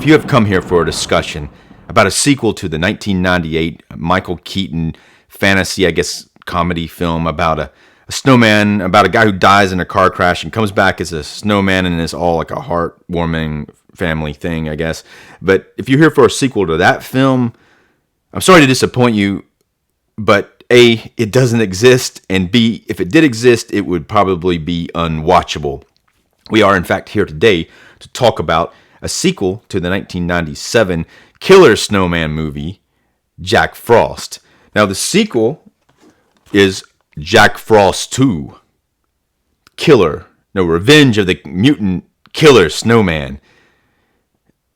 If you have come here for a discussion about a sequel to the 1998 Michael Keaton fantasy, I guess, comedy film about a snowman, about a guy who dies in a car crash and comes back as a snowman, and it's all like a heartwarming family thing, I guess. But if you're here for a sequel to that film, I'm sorry to disappoint you, but A, it doesn't exist, and B, if it did exist, it would probably be unwatchable. We are, in fact, here today to talk about a sequel to the 1997 Killer Snowman movie, Jack Frost. Now, the sequel is Jack Frost 2, Revenge of the Mutant Killer Snowman.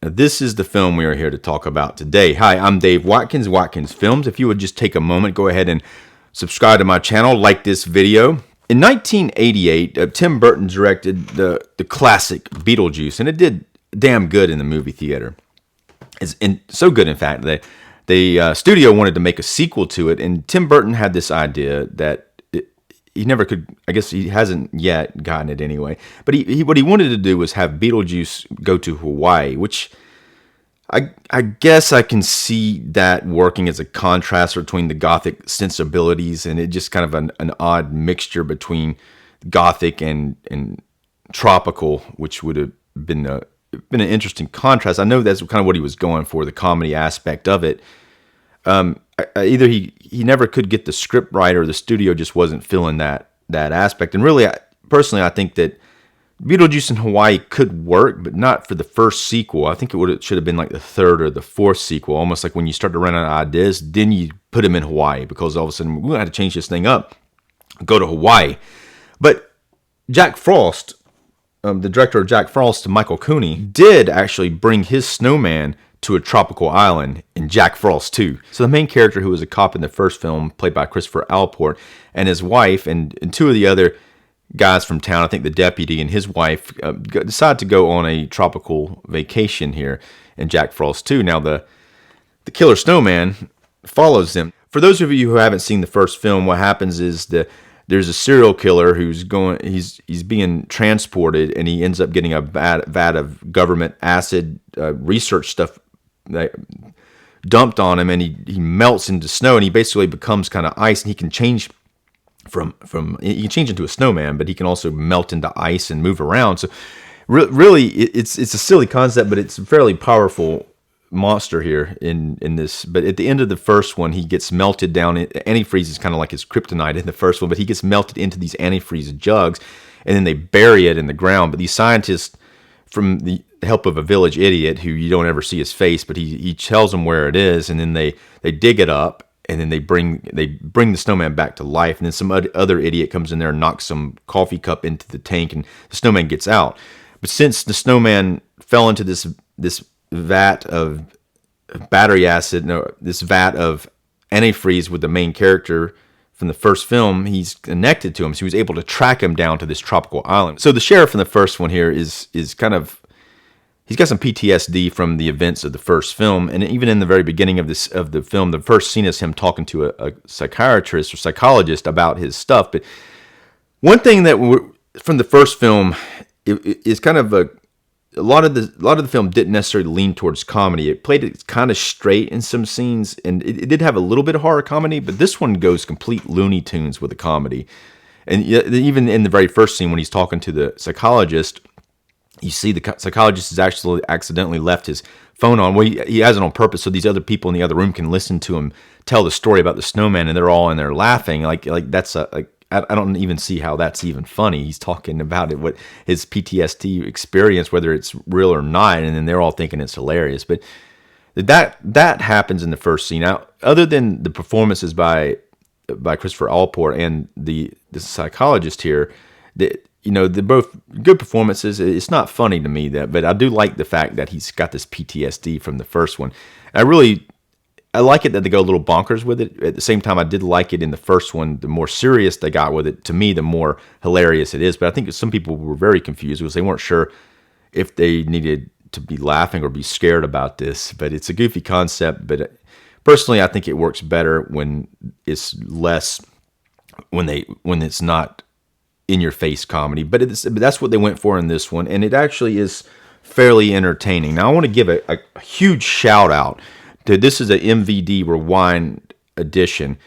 Now, this is the film we are here to talk about today. Hi, I'm Dave Watkins, Watkins Films. If you would just take a moment, go ahead and subscribe to my channel, like this video. In 1988, Tim Burton directed the classic Beetlejuice, and it did damn good in the movie theater. So good, in fact, that the studio wanted to make a sequel to it, and Tim Burton had this idea that he never could, I guess he hasn't yet gotten it anyway, but what he wanted to do was have Beetlejuice go to Hawaii, which I guess I can see that working as a contrast between the Gothic sensibilities, and it just kind of an odd mixture between Gothic and tropical, which would have been an interesting contrast. I know that's kind of what he was going for, the comedy aspect of it. Either he never could get the script right, or the studio just wasn't feeling that aspect. And really, personally, I think that Beetlejuice in Hawaii could work, but not for the first sequel. I think it should have been like the third or the fourth sequel, almost like when you start to run out of ideas, then you put him in Hawaii, because all of a sudden we're going to have to change this thing up, go to Hawaii. But Jack Frost, the director of Jack Frost, Michael Keaton, did actually bring his snowman to a tropical island in Jack Frost 2. So the main character, who was a cop in the first film, played by Christopher Allport, and his wife and two of the other guys from town, I think the deputy and his wife, decide to go on a tropical vacation here in Jack Frost 2. Now the Killer Snowman follows them. For those of you who haven't seen the first film, what happens is there's a serial killer who's he's being transported, and he ends up getting a vat of government acid research stuff that dumped on him, and he melts into snow, and he basically becomes kind of ice, and he can change he can change into a snowman, but he can also melt into ice and move around. So really it's a silly concept, but it's a fairly powerful monster here in this. But at the end of the first one, he gets melted down. Antifreeze is kind of like his kryptonite in the first one, but he gets melted into these antifreeze jugs, and then they bury it in the ground. But these scientists, from the help of a village idiot who you don't ever see his face, but he tells them where it is, and then they dig it up, and then they bring the snowman back to life. And then some other idiot comes in there and knocks some coffee cup into the tank, and the snowman gets out. But since the snowman fell into this vat of battery acid, this vat of antifreeze with the main character from the first film, he's connected to him, so he was able to track him down to this tropical island. So the sheriff in the first one here is kind of, he's got some PTSD from the events of the first film, and even in the very beginning of the film, the first scene is him talking to a psychiatrist or psychologist about his stuff. But one thing that from the first film is kind of a lot of the film didn't necessarily lean towards comedy. It played it kind of straight in some scenes, and it did have a little bit of horror comedy, but this one goes complete Looney Tunes with the comedy. And even in the very first scene when he's talking to the psychologist, you see the psychologist has actually accidentally left his phone on. Well, he has it on purpose so these other people in the other room can listen to him tell the story about the snowman, and they're all in there laughing. Like that's I don't even see how that's even funny. He's talking about it, what his PTSD experience, whether it's real or not, and then they're all thinking it's hilarious. But that happens in the first scene. Now, other than the performances by Christopher Allport and the psychologist here, they're both good performances. It's not funny to me, but I do like the fact that he's got this PTSD from the first one. I like it that they go a little bonkers with it. At the same time, I did like it in the first one. The more serious they got with it, to me, the more hilarious it is. But I think some people were very confused because they weren't sure if they needed to be laughing or be scared about this. But it's a goofy concept. But personally, I think it works better when it's less, when it's not in-your-face comedy. But that's what they went for in this one. And it actually is fairly entertaining. Now I want to give a huge shout out to, this is a MVD Rewind edition.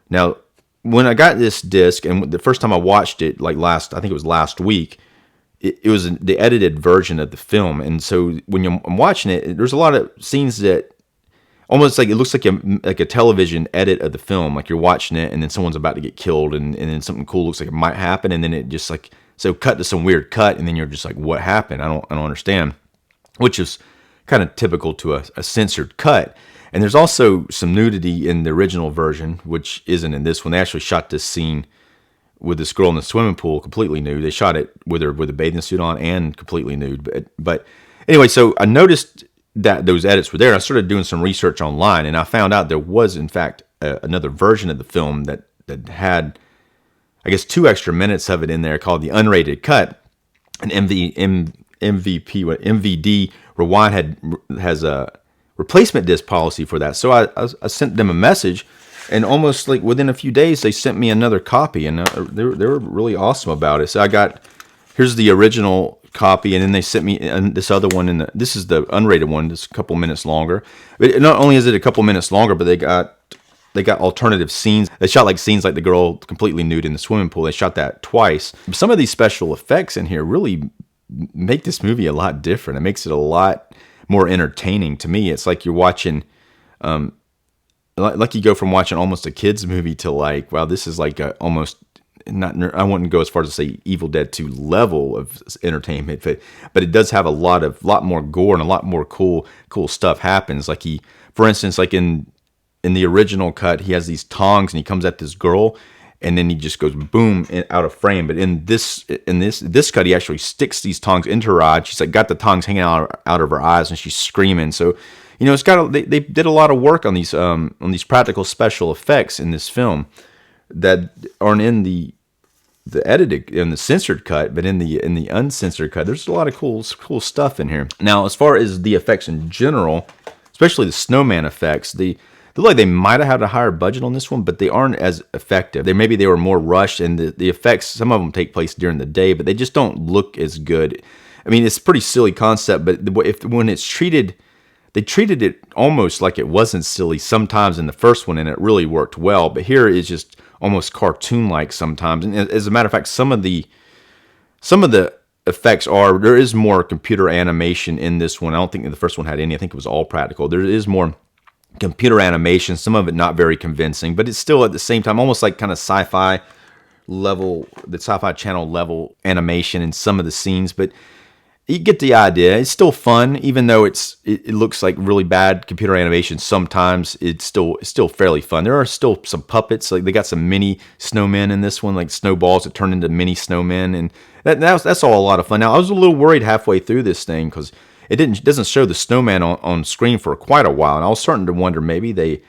Now, when I got this disc, and the first time I watched it, like I think it was last week, it was the edited version of the film. And so when I'm watching it, there's a lot of scenes that almost like it looks like a television edit of the film. Like you're watching it, and then someone's about to get killed, and then something cool looks like it might happen, and then it just like, so cut to some weird cut, and then you're just like, what happened? I don't understand. Which is kind of typical to a censored cut. And there's also some nudity in the original version, which isn't in this one. They actually shot this scene with this girl in the swimming pool completely nude. They shot it with her with a bathing suit on and completely nude. But anyway, so I noticed that those edits were there. And I started doing some research online, and I found out there was, in fact, another version of the film that had, I guess, 2 extra minutes of it in there called the unrated cut. And MVD Rewind has a replacement disc policy for that. So I sent them a message, and almost like within a few days, they sent me another copy, and they were really awesome about it. So here's the original copy, and then they sent me this other one, this is the unrated one. It's a couple minutes longer. But not only is it a couple minutes longer, but they got alternative scenes. They shot like scenes like the girl completely nude in the swimming pool. They shot that twice. Some of these special effects in here really make this movie a lot different. It makes it a lot more entertaining to me. It's like you're watching, like you go from watching almost a kid's movie to like, wow, this is like almost not. I wouldn't go as far as to say Evil Dead 2 level of entertainment, but it does have a lot more gore and a lot more cool stuff happens. Like for instance, like in the original cut, he has these tongs and he comes at this girl, and then he just goes boom out of frame. But in this cut, he actually sticks these tongs into her eye. She's like got the tongs hanging out of her eyes, and she's screaming. So, it's got they did a lot of work on these practical special effects in this film that aren't in the edited, in the censored cut, but in the uncensored cut, there's a lot of cool stuff in here. Now, as far as the effects in general, especially the snowman effects, they look like they might have had a higher budget on this one, but they aren't as effective. Maybe they were more rushed, and the effects, some of them take place during the day, but they just don't look as good. I mean, it's a pretty silly concept, but when it's treated, they treated it almost like it wasn't silly sometimes in the first one, and it really worked well. But here it's just almost cartoon-like sometimes. And as a matter of fact, some of the effects there is more computer animation in this one. I don't think the first one had any. I think it was all practical. There is more computer animation, some of it not very convincing, but it's still at the same time almost like kind of sci-fi level, the Sci-Fi Channel level animation in some of the scenes. But you get the idea. It's still fun, even though it looks like really bad computer animation. Sometimes it's still fairly fun. There are still some puppets, like they got some mini snowmen in this one, like snowballs that turn into mini snowmen, and that's all a lot of fun. Now I was a little worried halfway through this thing because it doesn't show the snowman on screen for quite a while, and I was starting to wonder maybe they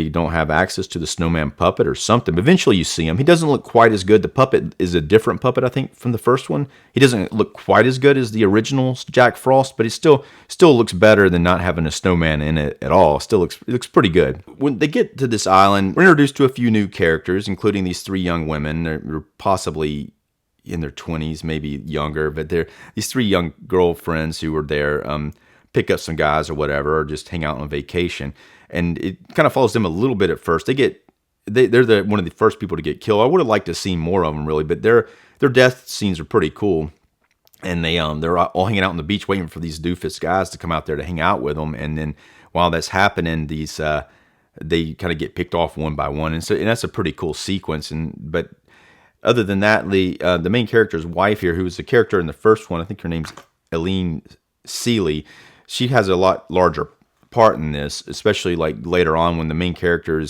don't have access to the snowman puppet or something. But eventually you see him. He doesn't look quite as good. The puppet is a different puppet, I think, from the first one. He doesn't look quite as good as the original Jack Frost, but it still looks better than not having a snowman in it at all. It looks pretty good. When they get to this island, we're introduced to a few new characters, including these 3 young women. They're possibly in their 20s, maybe younger, but they're these 3 young girlfriends who were there, pick up some guys or whatever, or just hang out on vacation. And it kind of follows them a little bit at first. They're one of the first people to get killed. I would have liked to see more of them, really, but their death scenes are pretty cool. And they're all hanging out on the beach waiting for these doofus guys to come out there to hang out with them. And then while that's happening, they kind of get picked off one by one, and that's a pretty cool sequence. But other than that, the main character's wife here, who was the character in the first one, I think her name's Eileen Seeley, she has a lot larger part in this, especially like later on when the main character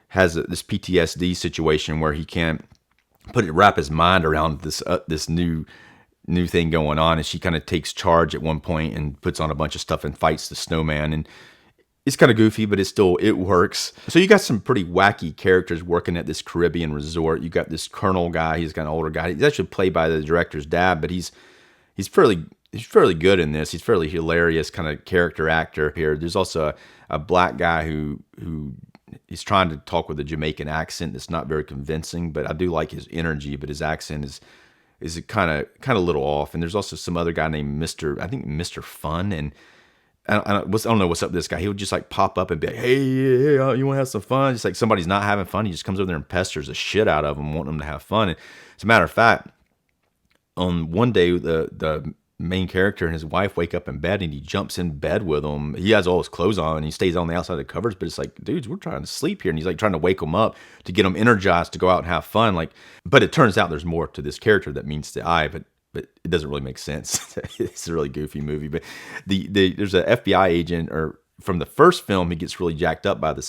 has this PTSD situation where he can't wrap his mind around this new thing going on, and she kind of takes charge at one point and puts on a bunch of stuff and fights the snowman. And it's kind of goofy, but it works. So you got some pretty wacky characters working at this Caribbean resort. You got this colonel guy. He's got an older guy. He's actually played by the director's dad, but he's fairly good in this. He's fairly hilarious kind of character actor here. There's also a black guy who he's trying to talk with a Jamaican accent that's not very convincing, but I do like his energy. But his accent is is kind of little off. And there's also some other guy named Mr. Fun, and I don't know what's up with this guy. He would just like pop up and be like, hey, you want to have some fun? Just like somebody's not having fun, he just comes over there and pesters the shit out of them, wanting them to have fun. And as a matter of fact, on one day, the main character and his wife wake up in bed, and he jumps in bed with them. He has all his clothes on, and he stays on the outside of the covers, but it's like, dudes, we're trying to sleep here. And he's like trying to wake them up to get them energized to go out and have fun. Like, but it turns out there's more to this character that meets the eye, but it doesn't really make sense. It's a really goofy movie. But there's an FBI agent, or from the first film, he gets really jacked up by the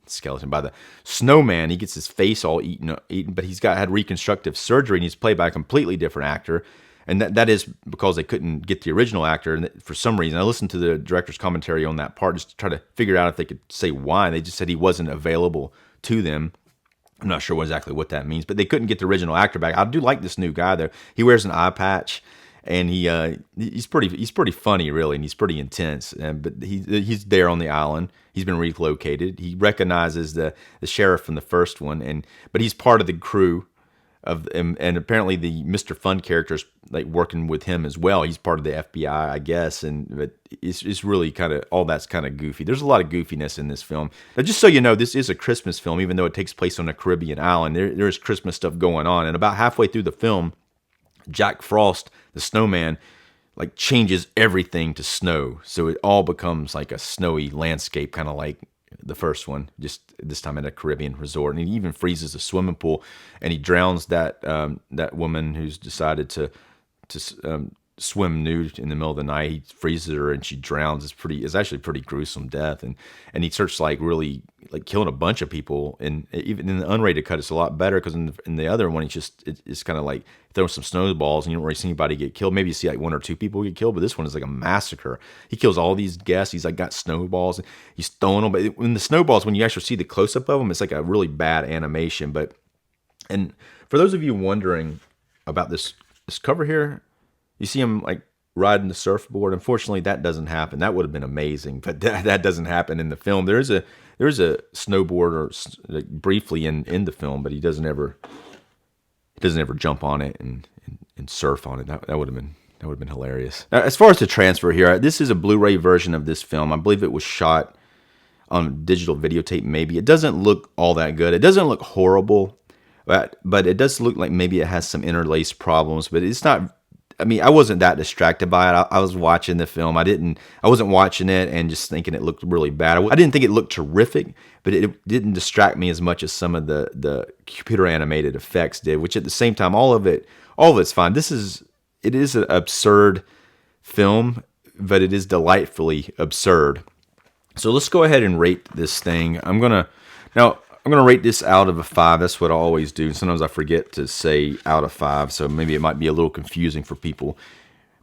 skeleton, by the snowman. He gets his face all eaten, but he's had reconstructive surgery, and he's played by a completely different actor. And that is because they couldn't get the original actor. And for some reason, I listened to the director's commentary on that part just to try to figure out if they could say why. They just said he wasn't available to them. I'm not sure exactly what that means, but they couldn't get the original actor back. I do like this new guy though. He wears an eye patch, and he's pretty funny really, and he's pretty intense. But he's there on the island. He's been relocated. He recognizes the sheriff from the first one, but he's part of the crew of him, and apparently the Mr. Fun character's like working with him as well. He's part of the FBI, I guess, but it's really kind of, all that's kind of goofy. There's a lot of goofiness in this film. Now, just so you know, this is a Christmas film, even though it takes place on a Caribbean island. There is Christmas stuff going on, and about halfway through the film, Jack Frost, the snowman, like changes everything to snow, so it all becomes like a snowy landscape, kind of like the first one, just this time at a Caribbean resort. And he even freezes a swimming pool, and he drowns that woman who's decided to swim nude in the middle of the night. He freezes her and she drowns. It's actually a pretty gruesome death. And he starts like really like killing a bunch of people. And even in the unrated cut, it's a lot better, because in the other one, it's kind of like throwing some snowballs and you don't really see anybody get killed. Maybe you see like one or two people get killed, but this one is like a massacre. He kills all these guests. He's like got snowballs and he's throwing them. But when the snowballs, when you actually see the close up of them, it's like a really bad animation. And for those of you wondering about this cover here, you see him like riding the surfboard. Unfortunately, that doesn't happen. That would have been amazing, but that doesn't happen in the film. There is a snowboarder like briefly in the film, but he doesn't ever jump on it and surf on it. That would have been hilarious. Now, as far as the transfer here, this is a Blu-ray version of this film. I believe it was shot on digital videotape. Maybe it doesn't look all that good. It doesn't look horrible, but it does look like maybe it has some interlaced problems. But it's not. I mean, I wasn't that distracted by it. I was watching the film. I wasn't watching it and just thinking it looked really bad. I didn't think it looked terrific, but it didn't distract me as much as some of the computer animated effects did, which at the same time, all of it's fine. It is an absurd film, but it is delightfully absurd. So let's go ahead and rate this thing. I'm going to rate this out of a 5. That's what I always do. Sometimes I forget to say out of 5, so maybe it might be a little confusing for people.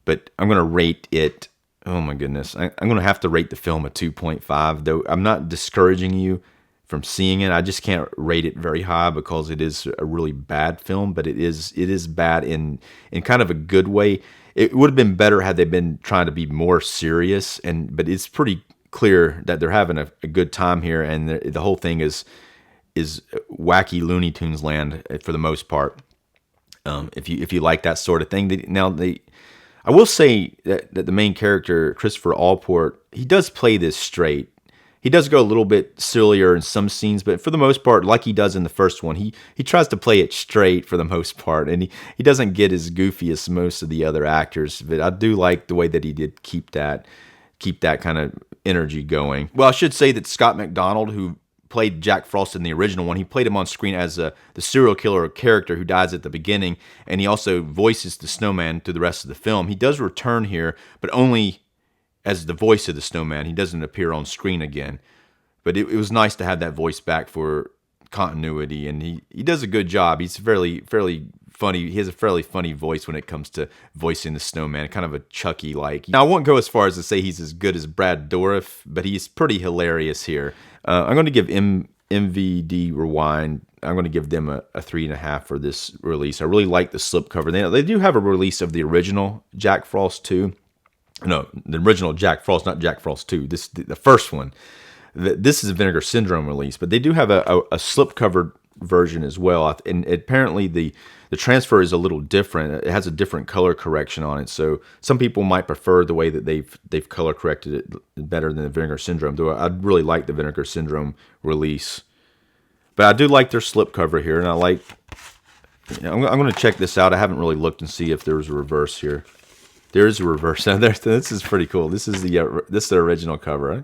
But I'm going to rate it, oh my goodness, I'm going to have to rate the film a 2.5, though I'm not discouraging you from seeing it. I just can't rate it very high because it is a really bad film, but it is bad in kind of a good way. It would have been better had they been trying to be more serious, but it's pretty clear that they're having a good time here, and the whole thing is wacky Looney Tunes land for the most part. If you like that sort of thing, I will say that the main character, Christopher Allport, he does play this straight. He does go a little bit sillier in some scenes, but for the most part, like he does in the first one, he tries to play it straight for the most part, and he doesn't get as goofy as most of the other actors. But I do like the way that he did keep that kind of energy going. Well, I should say that Scott McDonald, who played Jack Frost in the original one, he played him on screen as the serial killer character who dies at the beginning, and he also voices the snowman through the rest of the film. He does return here, but only as the voice of the snowman. He doesn't appear on screen again. But it was nice to have that voice back for continuity, and he does a good job. He's fairly funny. He has a fairly funny voice when it comes to voicing the snowman, kind of a Chucky-like. Now, I won't go as far as to say he's as good as Brad Dourif, but he's pretty hilarious here. I'm going to give MVD Rewind, I'm going to give them a 3.5 for this release. I really like the slipcover. They do have a release of the original Jack Frost 2. No, the original Jack Frost, not Jack Frost 2. The first one. This is a Vinegar Syndrome release, but they do have a slipcovered version as well. And apparently the transfer is a little different. It has a different color correction on it. So some people might prefer the way that they've color corrected it better than the Vinegar Syndrome. Though I'd really like the Vinegar Syndrome release. But I do like their slipcover here, and I like. I'm going to check this out. I haven't really looked and see if there's a reverse here. There is a reverse. Now this is pretty cool. This is the original cover. Right?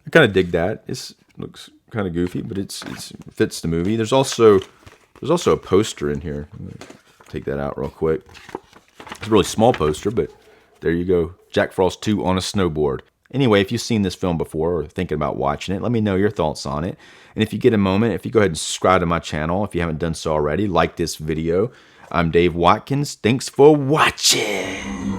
I kind of dig that. It looks kind of goofy, but it fits the movie. There's also a poster in here. Take that out real quick. It's a really small poster, but there you go. Jack Frost 2 on a snowboard. Anyway, if you've seen this film before or thinking about watching it, let me know your thoughts on it. And if you get a moment, if you go ahead and subscribe to my channel, if you haven't done so already, like this video. I'm Dave Watkins. Thanks for watching.